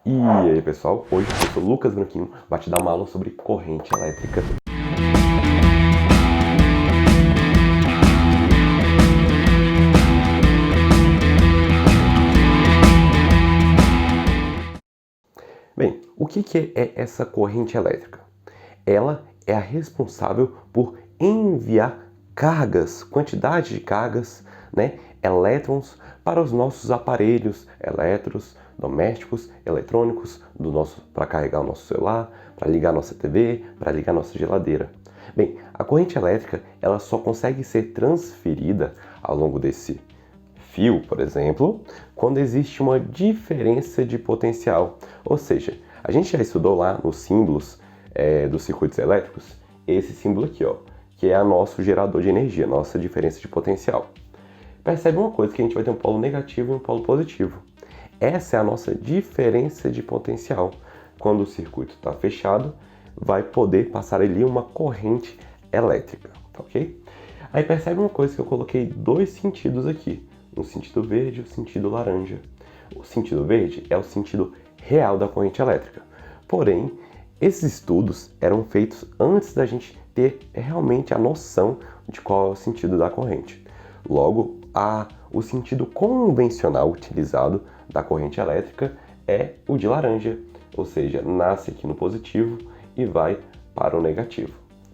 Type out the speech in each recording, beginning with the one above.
E aí pessoal, hoje eu sou o Lucas Branquinho, vou te dar uma aula sobre corrente elétrica. Bem, o que é essa corrente elétrica? Ela é a responsável por enviar cargas, quantidade de cargas, elétrons para os nossos aparelhos domésticos, eletrônicos, para carregar o nosso celular, para ligar nossa TV, para ligar nossa geladeira. Bem, a corrente elétrica ela só consegue ser transferida ao longo desse fio, por exemplo, quando existe uma diferença de potencial. Ou seja, a gente já estudou lá nos símbolos dos circuitos elétricos, esse símbolo aqui, ó, que é o nosso gerador de energia, nossa diferença de potencial. Percebe uma coisa, que a gente vai ter um polo negativo e um polo positivo. Essa é a nossa diferença de potencial. Quando o circuito está fechado, vai poder passar ali uma corrente elétrica, tá ok? Aí percebe uma coisa, que eu coloquei dois sentidos aqui, um sentido verde e um sentido laranja. O sentido verde é o sentido real da corrente elétrica. Porém, esses estudos eram feitos antes da gente ter realmente a noção de qual é o sentido da corrente. Logo, o sentido convencional utilizado da corrente elétrica é o de laranja, ou seja, nasce aqui no positivo e vai para o negativo.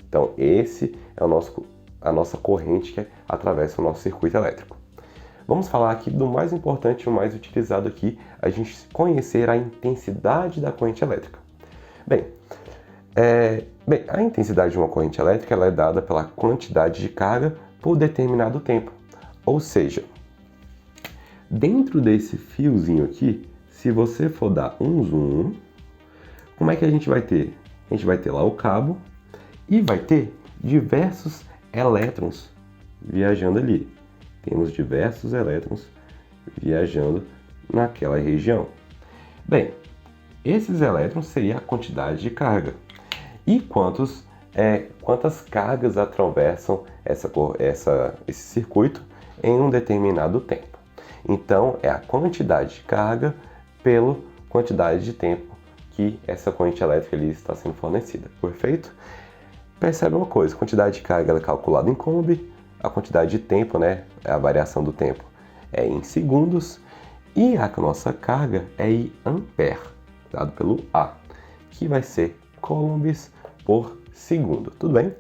Então, esse é a nossa corrente que atravessa o nosso circuito elétrico. Vamos falar aqui do mais importante, o mais utilizado aqui, a gente conhecer a intensidade da corrente elétrica. Bem, a intensidade de uma corrente elétrica ela é dada pela quantidade de carga por determinado tempo. Ou seja, dentro desse fiozinho aqui, se você for dar um zoom, como é que a gente vai ter? A gente vai ter lá o cabo e vai ter diversos elétrons viajando ali. Temos diversos elétrons viajando naquela região. Bem, esses elétrons seria a quantidade de carga. E quantas cargas atravessam esse circuito em um determinado tempo. Então, é a quantidade de carga pela quantidade de tempo que essa corrente elétrica ali está sendo fornecida. Perfeito? Percebe uma coisa, a quantidade de carga ela é calculada em Coulomb, a quantidade de tempo, a variação do tempo é em segundos, e a nossa carga é em ampere, dado pelo A, que vai ser coulombs por segundo, tudo bem?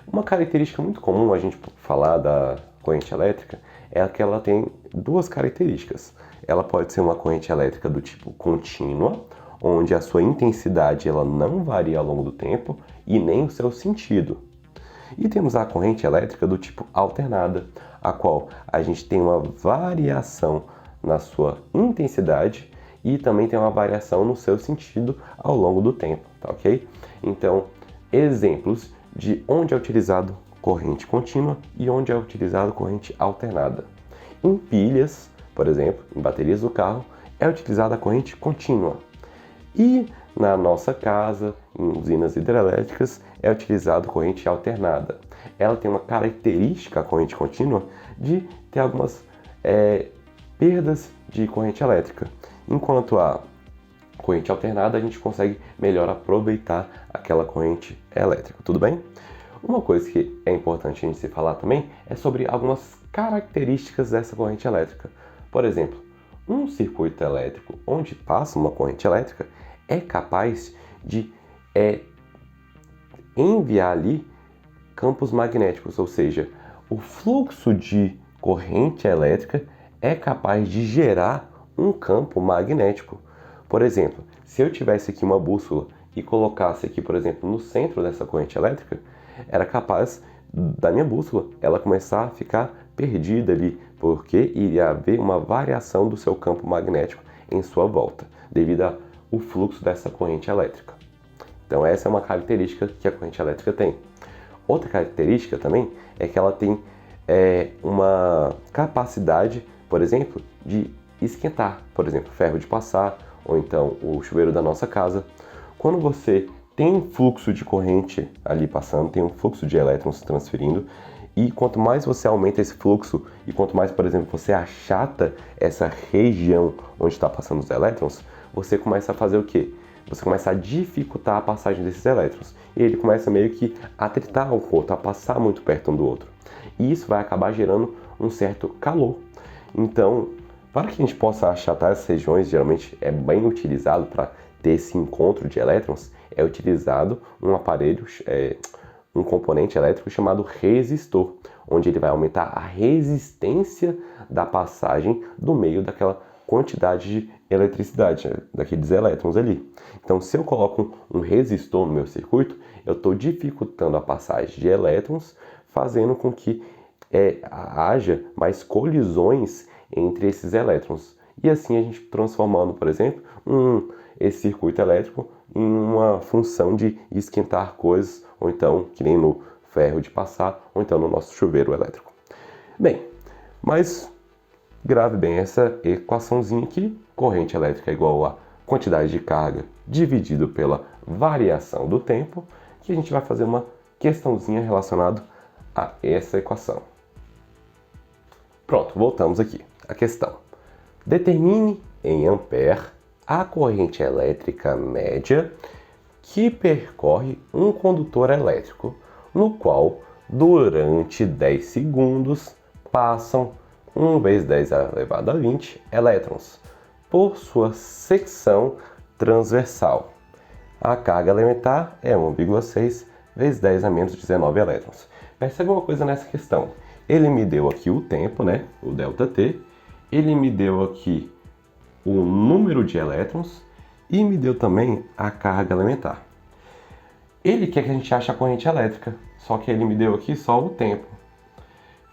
Uma característica muito comum a gente falar da corrente elétrica é que ela tem duas características. Ela pode ser uma corrente elétrica do tipo contínua, onde a sua intensidade ela não varia ao longo do tempo e nem o seu sentido. E temos a corrente elétrica do tipo alternada, a qual a gente tem uma variação na sua intensidade e também tem uma variação no seu sentido ao longo do tempo, tá ok? Então, exemplos de onde é utilizado corrente contínua e onde é utilizado corrente alternada. Em pilhas, por exemplo, em baterias do carro, é utilizada a corrente contínua. E na nossa casa, em usinas hidrelétricas, é utilizada corrente alternada. Ela tem uma característica, a corrente contínua, de ter algumas perdas de corrente elétrica. Enquanto a corrente alternada, a gente consegue melhor aproveitar aquela corrente elétrica. Tudo bem? Uma coisa que é importante a gente se falar também é sobre algumas características dessa corrente elétrica. Por exemplo, um circuito elétrico onde passa uma corrente elétrica é capaz de enviar ali campos magnéticos, ou seja, o fluxo de corrente elétrica é capaz de gerar um campo magnético. Por exemplo, se eu tivesse aqui uma bússola e colocasse aqui, por exemplo, no centro dessa corrente elétrica, era capaz da minha bússola ela começar a ficar perdida ali, porque iria haver uma variação do seu campo magnético em sua volta, devido ao fluxo dessa corrente elétrica. Então essa é uma característica que a corrente elétrica tem. Outra característica também é que ela tem uma capacidade, por exemplo, de esquentar, por exemplo, ferro de passar, ou então o chuveiro da nossa casa. Quando você tem um fluxo de corrente ali passando, tem um fluxo de elétrons transferindo, e quanto mais você aumenta esse fluxo, e quanto mais, por exemplo, você achata essa região onde está passando os elétrons, você começa a fazer o quê? Você começa a dificultar a passagem desses elétrons. E ele começa meio que a atritar um com o outro, a passar muito perto um do outro. E isso vai acabar gerando um certo calor. Então, para que a gente possa achatar essas regiões, geralmente é bem utilizado para ter esse encontro de elétrons, é utilizado um aparelho, um componente elétrico chamado resistor, onde ele vai aumentar a resistência da passagem do meio daquela quantidade de eletricidade, daqueles elétrons ali. Então, se eu coloco um resistor no meu circuito, eu estou dificultando a passagem de elétrons, fazendo com que haja mais colisões entre esses elétrons. E assim a gente transformando, por exemplo, esse circuito elétrico em uma função de esquentar coisas, ou então, que nem no ferro de passar, ou então no nosso chuveiro elétrico. Bem, mas grave bem essa equaçãozinha aqui. Corrente elétrica é igual a quantidade de carga dividido pela variação do tempo, que a gente vai fazer uma questãozinha relacionada a essa equação. Pronto, voltamos aqui à questão. Determine em ampere a corrente elétrica média que percorre um condutor elétrico, no qual, durante 10 segundos, passam 1 vezes 10 elevado a 20 elétrons por sua secção transversal. A carga elementar é 1,6 vezes 10 a menos 19 elétrons. Percebe uma coisa nessa questão. Ele me deu aqui o tempo, né? O ΔT. Ele me deu aqui o número de elétrons e me deu também a carga elementar. Ele quer que a gente ache a corrente elétrica, só que ele me deu aqui só o tempo.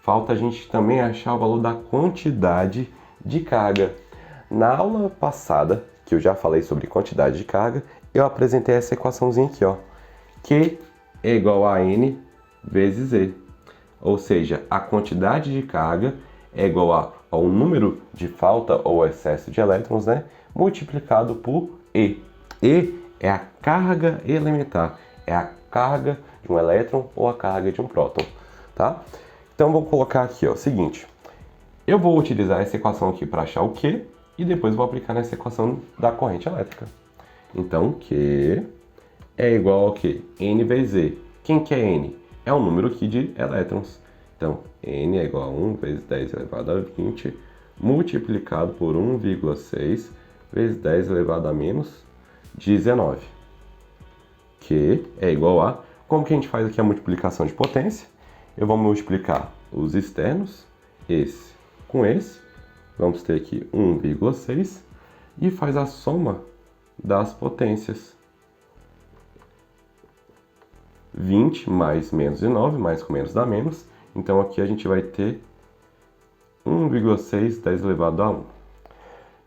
Falta a gente também achar o valor da quantidade de carga. Na aula passada, que eu já falei sobre quantidade de carga, eu apresentei essa equaçãozinha aqui, ó. Q é igual a N vezes E. Ou seja, a quantidade de carga é igual ao número de falta ou excesso de elétrons, né? Multiplicado por E. E é a carga elementar. É a carga de um elétron ou a carga de um próton, tá? Então, vou colocar aqui, ó, seguinte. Eu vou utilizar essa equação aqui para achar o Q e depois vou aplicar nessa equação da corrente elétrica. Então, Q é igual ao quê? N vezes E. Quem que é N? É o número aqui de elétrons. Então, N é igual a 1 vezes 10 elevado a 20 multiplicado por 1,6 vezes 10 elevado a menos 19. Que é igual a... Como que a gente faz aqui a multiplicação de potência? Eu vou multiplicar os externos, esse com esse. Vamos ter aqui 1,6 e faz a soma das potências. 20 mais menos de 9, mais com menos dá menos. Então aqui a gente vai ter 1,6 10 elevado a 1.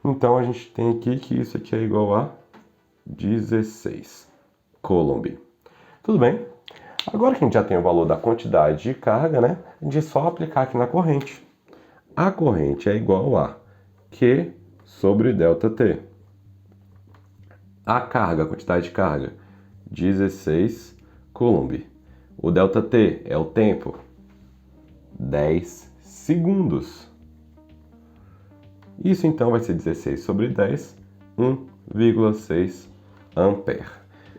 Então a gente tem aqui que isso aqui é igual a 16 Coulomb. Tudo bem? Agora que a gente já tem o valor da quantidade de carga, né? A gente só aplicar aqui na corrente. A corrente é igual a Q sobre ΔT. A carga, a quantidade de carga, 16 Coulomb. O ΔT é o tempo, 10 segundos. Isso então vai ser 16 sobre 10, 1,6 ampere.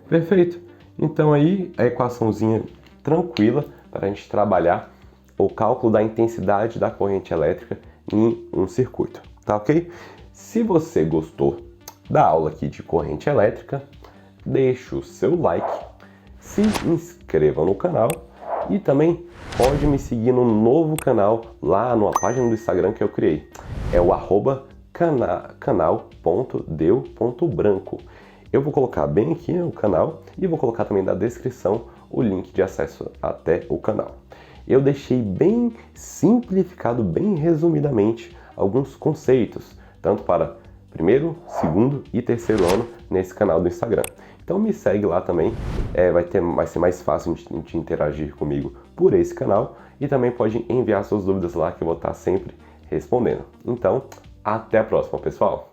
Perfeito? Então aí a equaçãozinha tranquila para a gente trabalhar o cálculo da intensidade da corrente elétrica em um circuito, tá ok? Se você gostou da aula aqui de corrente elétrica, deixe o seu like, se inscreva no canal e também pode me seguir no novo canal lá na página do Instagram que eu criei. É o canal.deu.branco. Eu vou colocar bem aqui no canal e vou colocar também na descrição o link de acesso até o canal. Eu deixei bem simplificado, bem resumidamente, alguns conceitos, tanto para primeiro, segundo e terceiro ano nesse canal do Instagram. Então me segue lá também, vai ser mais fácil de interagir comigo por esse canal e também pode enviar suas dúvidas lá que eu vou estar sempre respondendo. Então, até a próxima, pessoal!